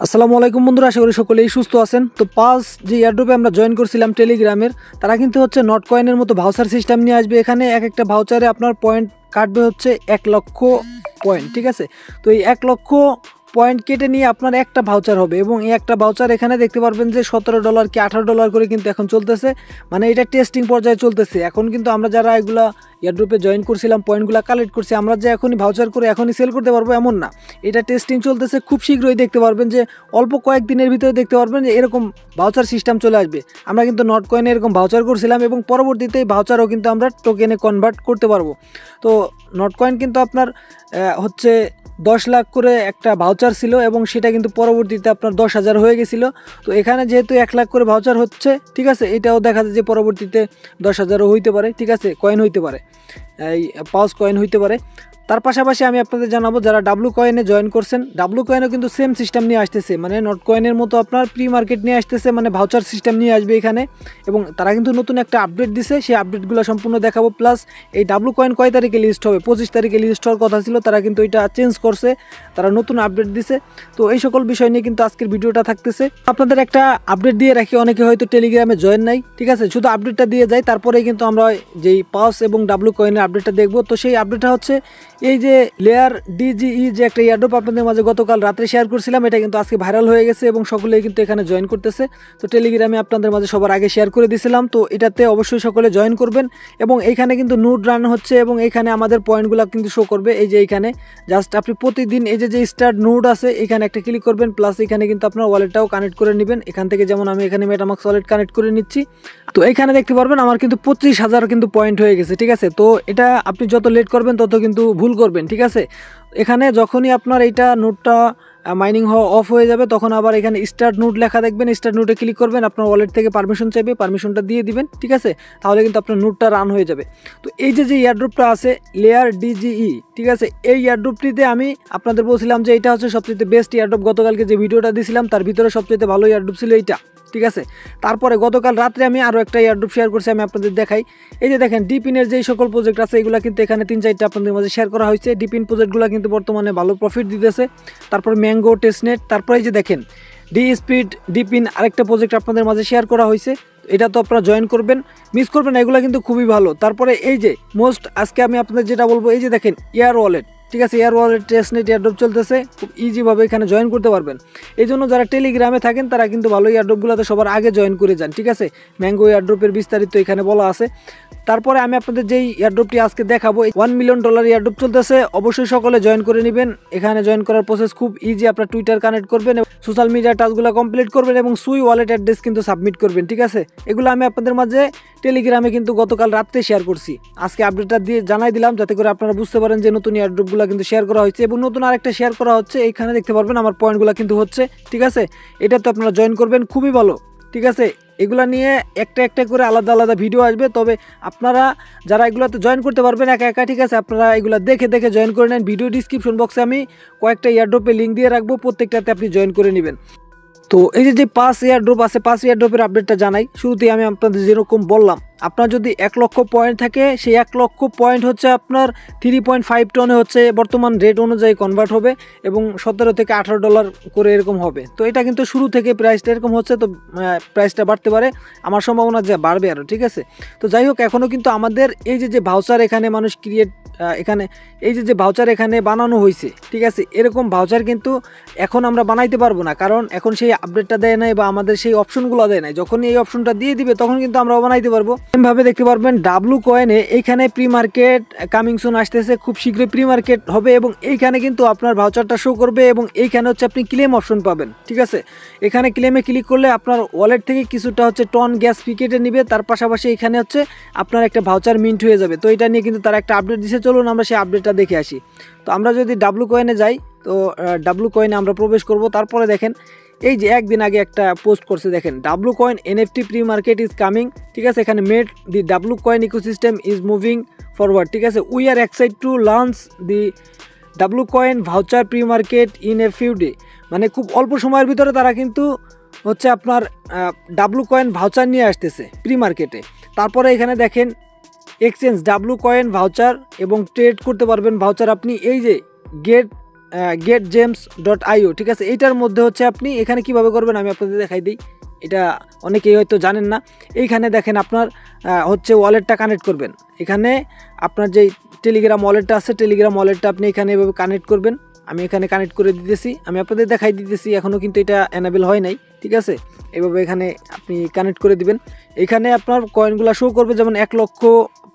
আসসালামু আলাইকুম বন্ধুরা, আশা করি সকলেই সুস্থ আছেন। তো পাঁচ যে এয়ারড্রপে আমরা জয়েন করছিলাম টেলিগ্রামের, তারা কিন্তু হচ্ছে নট কয়েনের মতো ভাউচার সিস্টেম নিয়ে আসবে। এখানে এক একটা ভাউচারে আপনার পয়েন্ট কাটবে হচ্ছে 1,00,000 পয়েন্ট, ঠিক আছে। তো এই 1,00,000 পয়েন্ট কেটে নিয়ে আপনার একটা ভাউচার হবে, এবং এই একটা ভাউচার এখানে দেখতে পারবেন যে $17 কি $18 করে কিন্তু এখন চলতেছে। মানে এটা টেস্টিং পর্যায়ে চলতেছে। এখন কিন্তু আমরা যারা এগুলা এয়ারড্রপে জয়েন করছিলাম, পয়েন্টগুলো কালেক্ট করছি, আমরা যে এখনই ভাউচার করে এখনই সেল করতে পারবো এমন না। এটা টেস্টিং চলতেছে, খুব শীঘ্রই দেখতে পারবেন যে অল্প কয়েকদিনের ভিতরে দেখতে পারবেন যে এরকম ভাউচার সিস্টেম চলে আসবে। আমরা কিন্তু নট কয়েনে এরকম ভাউচার করছিলাম, এবং পরবর্তীতে এই ভাউচারও কিন্তু আমরা টোকেনে কনভার্ট করতে পারবো। তো নট কয়েন কিন্তু আপনার হচ্ছে 10 লাখ করে একটা ভাউচার ছিল, এবং সেটা কিন্তু পরবর্তীতে আপনার 10,000 হয়ে গেছিলো। তো এখানে যেহেতু 1 লাখ করে ভাউচার হচ্ছে, ঠিক আছে, এটাও দেখা যায় যে পরবর্তীতে 10,000ও হইতে পারে, ঠিক আছে, কয়েন হইতে পারে, এই পাউচ কয়েন হইতে পারে। তার পাশাপাশি আমি আপনাদের জানাবো, যারা ডাব্লু কয়েনে জয়েন করছেন, ডাব্লু কয়েনও কিন্তু সেম সিস্টেম নিয়ে আসতেছে, মানে নট কয়েনের মতো আপনার প্রি মার্কেট নিয়ে আসতেছে, মানে ভাউচার সিস্টেম নিয়ে আসবে এখানে। এবং তারা কিন্তু নতুন একটা আপডেট দিছে, সেই আপডেটগুলো সম্পূর্ণ দেখাবো। প্লাস এই ডাব্লু কয়েন কয় তারিখে লিস্ট হবে, 25 তারিখে লিস্ট হওয়ার কথা ছিল, তারা কিন্তু এটা চেঞ্জ করছে, তারা নতুন আপডেট দিছে। তো এই সকল বিষয় নিয়ে কিন্তু আজকের ভিডিওটা থাকতেছে। আপনাদের একটা আপডেট দিয়ে রাখি, অনেকে হয়তো টেলিগ্রামে জয়েন নাই, ঠিক আছে, শুধু আপডেটটা দিয়ে যাই, তারপরেই কিন্তু আমরা যেই পাউচ এবং ডাব্লু কয়েনের আপডেটটা দেখবো। তো সেই আপডেটটা হচ্ছে এই যে লেয়ার ডিজিই যে একটা এয়ারড্রপ আপনাদের মাঝে গতকাল রাত্রে শেয়ার করছিলাম, এটা কিন্তু আজকে ভাইরাল হয়ে গেছে এবং সকলেই কিন্তু এখানে জয়েন করতেছে। তো টেলিগ্রামে আপনাদের মাঝে সবার আগে শেয়ার করে দিয়েছিলাম, তো এটাতে অবশ্যই সকলে জয়েন করবেন। এবং এইখানে কিন্তু নোড রান হচ্ছে, এবং এইখানে আমাদের পয়েন্টগুলো কিন্তু শো করবে। এই যে এইখানে জাস্ট আপনি প্রতিদিন এই যে স্টার্ট নোড আছে, এখানে একটা ক্লিক করবেন, প্লাস এখানে কিন্তু আপনার ওয়ালেটটাও কানেক্ট করে নেবেন এখান থেকে। যেমন আমি এখানে মেটামাক্স ওয়ালেট কানেক্ট করে নিচ্ছি। তো এইখানে দেখতে পারবেন আমার কিন্তু 25,000 কিন্তু পয়েন্ট হয়ে গেছে, ঠিক আছে। তো এটা আপনি যত লেট করবেন তত কিন্তু ভুল করবেন, ঠিক আছে। এখানে যখনই আপনার এইটা নোটটা মাইনিং হওয়া অফ হয়ে যাবে, তখন আবার এখানে স্টার্ট নোট লেখা দেখবেন, স্টার্ট নোটে ক্লিক করবেন, আপনার ওয়ালেট থেকে পারমিশন চাইবে, পারমিশনটা দিয়ে দিবেন, ঠিক আছে, তাহলে কিন্তু আপনার নোটটা রান হয়ে যাবে। তো এই যে এয়ারড্রপটা আছে লেয়ার ডিজিই, ঠিক আছে, এই এয়ারড্রপটিতে আমি আপনাদের বলছিলাম যে এটা হচ্ছে সবচেয়ে বেস্ট এয়ারড্রপ। গতকালকে যে ভিডিওটা দিয়েছিলাম তার ভিতরে সবচেয়ে ভালো এয়ারড্রপ ছিল এইটা, ঠিক আছে। তারপরে গতকাল রাত্রে আমি আরও একটা এয়ারড্রপ শেয়ার করছি, আমি আপনাদের দেখাই। এই যে দেখেন ডিপিনের যেই সকল প্রজেক্ট আছে, এগুলো কিন্তু এখানে 3-4টা আপনাদের মাঝে শেয়ার করা হয়েছে। ডিপিন প্রজেক্টগুলো কিন্তু বর্তমানে ভালো প্রফিট দিতেছে। তারপর ম্যাঙ্গো, টেস্টনেট, তারপরে এই যে দেখেন ডি স্পিড, ডিপিন আরেকটা প্রজেক্ট আপনাদের মাঝে শেয়ার করা হয়েছে। এটা তো আপনারা জয়েন করবেন, মিস করবেন না, এগুলো কিন্তু খুবই ভালো। তারপরে এই যে মোস্ট আজকে আমি আপনাদের যেটা বলবো, এই যে দেখেন এয়ার ওয়ালেট, ঠিক আছে, এয়ার ওয়ালেট টেস্টনেট এয়ারড্রপ চলতেছে, খুব ইজিভাবে এখানে জয়েন করতে পারবেন। এই জন্য যারা টেলিগ্রামে থাকেন তারা কিন্তু ভালো এয়ারড্রপগুলোতে সবার আগে জয়েন করে যান, ঠিক আছে। ম্যাঙ্গো এয়ারড্রপের বিস্তারিত এখানে বলা আছে। তারপরে আমি আপনাদের যেই এয়ারড্রপটি আজকে দেখাবো, $1 মিলিয়ন এয়ারড্রপ চলতেছে, অবশ্যই সকলে জয়েন করে নেবেন। এখানে জয়েন করার প্রসেস খুব ইজি, আপনার টুইটার কানেক্ট করবেন, সোশ্যাল মিডিয়া টাস্কগুলো কমপ্লিট করবেন, এবং সুই ওয়ালেট অ্যাড্রেস কিন্তু সাবমিট করবেন, ঠিক আছে। এগুলো আমি আপনাদের মাঝে টেলিগ্রামে কিন্তু গতকাল রাত্রে শেয়ার করছি, আজকে আপডেটটা দিয়ে জানাই দিলাম, যাতে করে আপনারা বুঝতে পারেন যে নতুন এয়ারড্রপগুলো কিন্তু শেয়ার করা হয়েছে, এবং নতুন আরেকটা শেয়ার করা হচ্ছে। এইখানে দেখতে পারবেন আমার পয়েন্টগুলো কিন্তু হচ্ছে, ঠিক আছে। এটা তো আপনারা জয়েন করবেন, খুবই ভালো, ঠিক আছে। এগুলা নিয়ে একটা একটা করে আলাদা আলাদা ভিডিও আসবে, তবে আপনারা যারা এগুলোতে জয়েন করতে পারবেন একা একা, ঠিক আছে, আপনারা এগুলো দেখে দেখে জয়েন করে নেন। ভিডিও ডিসক্রিপশন বক্সে আমি কয়েকটা এয়ারড্রপে লিঙ্ক দিয়ে রাখবো, প্রত্যেকটাতে আপনি জয়েন করে নেবেন। তো এই যে 5 এয়ারড্রপ আছে, 5 এয়ারড্রপের আপডেটটা জানাই। শুরুতেই আমি আপনাদের যেরকম বললাম, আপনার যদি 1,00,000 পয়েন্ট থাকে, সেই 1,00,000 পয়েন্ট হচ্ছে আপনার 3.5 টনে হচ্ছে বর্তমান রেট অনুযায়ী কনভার্ট হবে, এবং $17 থেকে $18 করে এরকম হবে। তো এটা কিন্তু শুরু থেকে প্রাইসটা এরকম হচ্ছে, তো প্রাইসটা বাড়তে পারে, আমার সম্ভাবনা যে বাড়বে আরও, ঠিক আছে। তো যাই হোক, এখনও কিন্তু আমাদের এই যে ভাউচার এখানে মানুষ ক্রিয়েট, এখানে এই যে ভাউচার এখানে বানানো হয়েছে, ঠিক আছে, এরকম ভাউচার কিন্তু এখন আমরা বানাইতে পারবো না, কারণ এখন সেই আপডেটটা দেয় নাই, বা আমাদের সেই অপশনগুলো দেয় নাই। যখন এই অপশনটা দিয়ে দিবে তখন কিন্তু আমরা বানাইতে পারবো। এমনভাবে দেখতে পারবেন ডাব্লু কয়েনে এইখানে প্রি মার্কেট কামিং সুন আসতেছে, খুব শীঘ্রই প্রি মার্কেট হবে, এবং এইখানে কিন্তু আপনার ভাউচারটা শো করবে, এবং এইখানে হচ্ছে আপনি ক্লেম অপশন পাবেন, ঠিক আছে। এখানে ক্লেমে ক্লিক করলে আপনার ওয়ালেট থেকে কিছুটা হচ্ছে টন গ্যাস ফি কেটে নিবে, তার পাশাপাশি এখানে হচ্ছে আপনার একটা ভাউচার মিন্ট হয়ে যাবে। তো এটা নিয়ে কিন্তু তারা একটা আপডেট দিছে, চলুন আমরা সেই আপডেটটা দেখে আসি। তো আমরা যদি ডাব্লু কয়েনে যাই, তো ডাব্লু কয়েনে আমরা প্রবেশ করব। তারপরে দেখেন এই যে একদিন আগে একটা পোস্ট করছে, দেখেন W coin NFT pre market is coming, ঠিক আছে। এখানে made the W coin ecosystem is moving forward, ঠিক আছে। We are excited to launch the W coin voucher pre market in a few day, মানে খুব অল্প সময়ের ভিতরে তারা কিন্তু হচ্ছে আপনার ডাব্লু কয়েন ভাউচার নিয়ে আসতেছে প্রি মার্কেটে। তারপরে এখানে দেখেন এক্সচেঞ্জ ডাব্লু কয়েন ভাউচার, এবং ট্রেড করতে পারবেন ভাউচার আপনি। এই যে গেট getgems.io, ঠিক আছে। এইটার মধ্যে হচ্ছে আপনি এখানে কিভাবে করবেন আমি আপনাদের দেখাই দিই, এটা অনেকেই হয়তো জানেন না। এইখানে দেখেন আপনার হচ্ছে ওয়ালেটটা কানেক্ট করবেন। এখানে আপনার যেই টেলিগ্রাম ওয়ালেটটা আছে, টেলিগ্রাম ওয়ালেটটা আপনি এখানে এভাবে কানেক্ট করবেন। আমি এখানে কানেক্ট করে দিতেছি, আমি আপনাদের দেখাই দিতেছি, এখনও কিন্তু এটা এনাবেল হয় নাই, ঠিক আছে। এভাবে এখানে আপনি কানেক্ট করে দিবেন। এখানে আপনার কয়েনগুলো শো করবে, যেমন 1 লক্ষ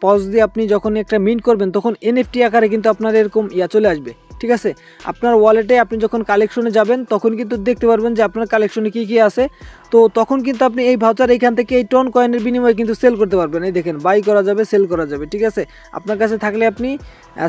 পজ দিয়ে আপনি যখন একটা মিন্ট করবেন তখন এনএফটি আকারে কিন্তু আপনার এরকম চলে আসবে, ঠিক আছে। আপনার ওয়ালেটে আপনি যখন কালেকশনে যাবেন তখন কিন্তু দেখতে পারবেন যে আপনার কালেকশনে কী কী আছে। তো তখন কিন্তু আপনি এই ভাউচার এইখান থেকে এই টন কয়েনের বিনিময়ে কিন্তু সেল করতে পারবেন। এই দেখেন, বাই করা যাবে, সেল করা যাবে, ঠিক আছে। আপনার কাছে থাকলে আপনি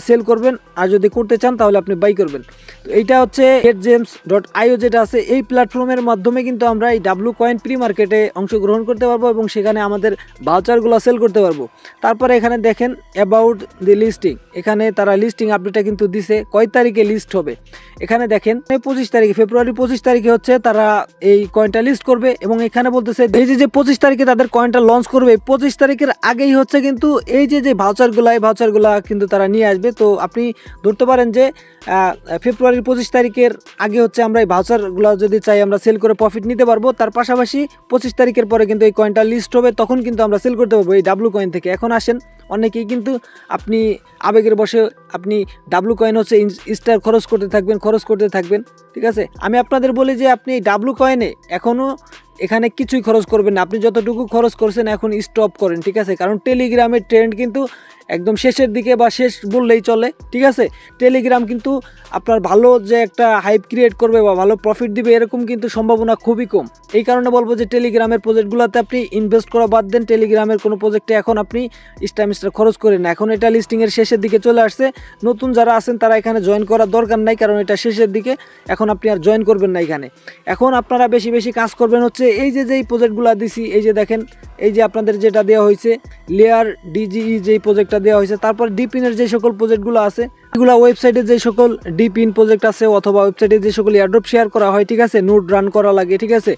সেল করবেন, আর যদি করতে চান তাহলে আপনি বাই করবেন। তো এইটা হচ্ছে getgems.io যেটা আছে, এই প্ল্যাটফর্মের মাধ্যমে কিন্তু আমরা এই ডাব্লু কয়েন প্রি মার্কেটে অংশগ্রহণ করতে পারবো এবং সেখানে আমাদের ভাউচারগুলো সেল করতে পারবো। তারপরে এখানে দেখেন অ্যাবাউট দি লিস্টিং, এখানে তারা লিস্টিং আপডেটটা কিন্তু দিছে, কয় তারিখে লিস্ট হবে। এখানে দেখেন 25 তারিখে, ফেব্রুয়ারি 25 তারিখে হচ্ছে তারা এই কয়েনটা লিস্ট করবে এবং এখানে বলতেছে এই যে 25 তারিখে তাদের কয়েনটা লঞ্চ করবে, 25 তারিখের আগেই হচ্ছে কিন্তু এই যে ভাউচারগুলো, এই ভাউচারগুলো কিন্তু তারা নিয়ে আসবে। তো আপনি ধরতে পারেন যে ফেব্রুয়ারির 25 তারিখের আগে হচ্ছে আমরা এই ভাউচারগুলো যদি চাই আমরা সেল করে প্রফিট নিতে পারবো। তার পাশাপাশি 25 তারিখের পরে কিন্তু এই কয়েনটা লিস্ট হবে, তখন কিন্তু আমরা সেল করতে পারবো এই ডাব্লু কয়েন থেকে। এখন আসেন, অনেকেই কিন্তু আপনি আবেগের বসে আপনি ডাব্লু কয়েন হচ্ছে স্টার খরচ করতে থাকবেন, ঠিক আছে। আমি আপনাদের বলি যে আপনি ডাব্লু কয়েনে এখনও এখানে কিছুই খরচ করবেন না, আপনি যতটুকু খরচ করছেন এখন স্টপ করেন, ঠিক আছে। কারণ টেলিগ্রামের ট্রেন্ড কিন্তু একদম শেষের দিকে, বা শেষ বললেই চলে, ঠিক আছে। টেলিগ্রাম কিন্তু আপনার ভালো যে একটা হাইপ ক্রিয়েট করবে বা ভালো প্রফিট দিবে এরকম কিন্তু সম্ভাবনা খুবই কম। এই কারণে বলবো যে টেলিগ্রামের প্রজেক্টগুলোতে আপনি ইনভেস্ট করা বাদ দেন, টেলিগ্রামের কোনো প্রজেক্টে এখন আপনি স্টার খরচ করেন না। এখন এটা লিস্টিংয়ের শেষের দিকে চলে আসছে, নতুন যারা আছেন তারা এখানে জয়েন করার দরকার নাই, কারণ এটা শেষের দিকে, এখন আপনি আর জয়েন করবেন না এখানে। এখন আপনারা বেশি বেশি কাজ করবেন হচ্ছে এই যে যেই প্রজেক্টগুলো দিছি, এই যে দেখেন, এই যে আপনাদের যেটা দেওয়া হয়েছে লেয়ার ডিজিই যেই প্রজেক্টটা দেওয়া হয়েছে, তারপর ডিপিনের যে সকল প্রজেক্টগুলো আছে এগুলো ওয়েবসাইটে যে সকল ডিপিন প্রজেক্ট আছে অথবা ওয়েবসাইটে যে সকল এয়ারড্রপ শেয়ার করা হয়, ঠিক আছে, নোট রান করা লাগে, ঠিক আছে,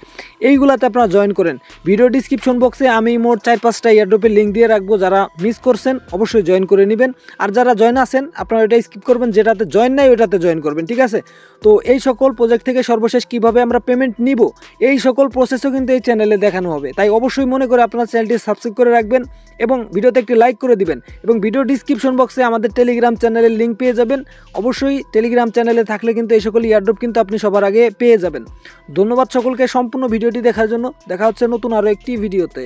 এইগুলাতে আপনারা জয়েন করেন। ভিডিও ডিসক্রিপশন বক্সে আমি মোট 4-5টা এয়ারড্রপের লিঙ্ক দিয়ে রাখবো, যারা মিস করছেন অবশ্যই জয়েন করে নেবেন। আর যারা জয়েন আছেন আপনারা ওইটা স্কিপ করবেন, যেটাতে জয়েন নাই ওইটাতে জয়েন করবেন, ঠিক আছে। তো এই সকল প্রজেক্ট থেকে সর্বশেষ কিভাবে আমরা পেমেন্ট নিব এই সকল প্রসেসও কিন্তু এই চ্যানেলে দেখানো হবে। তাই অবশ্যই মনে করে আপনার চ্যানেলটি সাবস্ক্রাইব করে রাখবেন এবং ভিডিওতে একটি লাইক করে দিবেন, এবং ভিডিও ডিসক্রিপশন বক্সে আমাদের টেলিগ্রাম চ্যানেলের লিঙ্ক পেয়ে যাবেন। অবশ্যই টেলিগ্রাম চ্যানেলে থাকলে কিন্তু এই সকল এয়ারড্রপ কিন্তু আপনি সবার আগে পেয়ে যাবেন। ধন্যবাদ সকলকে সম্পূর্ণ ভিডিওটি দেখার জন্য। দেখা হচ্ছে নতুন আরও একটি ভিডিওতে।